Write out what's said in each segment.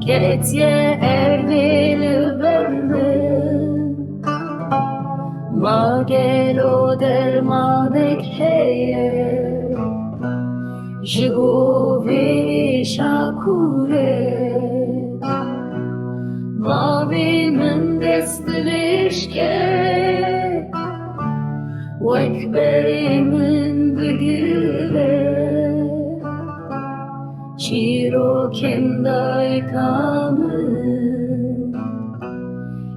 Ketje ervil verme Magelo del madek heye Jigovi shakure Mavi mendestilişke Vekberimin bigire Chiro kendai kamu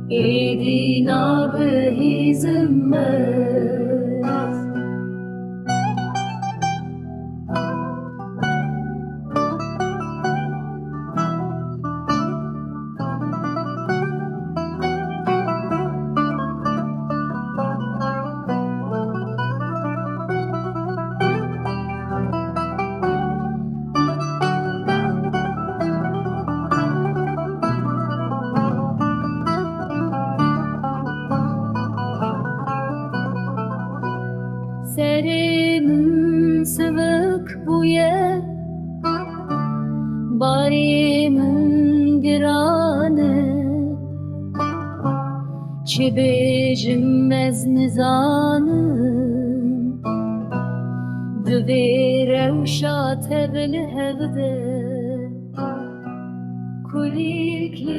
Edina behizmez Serimin sıvık buye Barimin girane Çibejim meznizanım Dvire uşat evli hevde Kulikli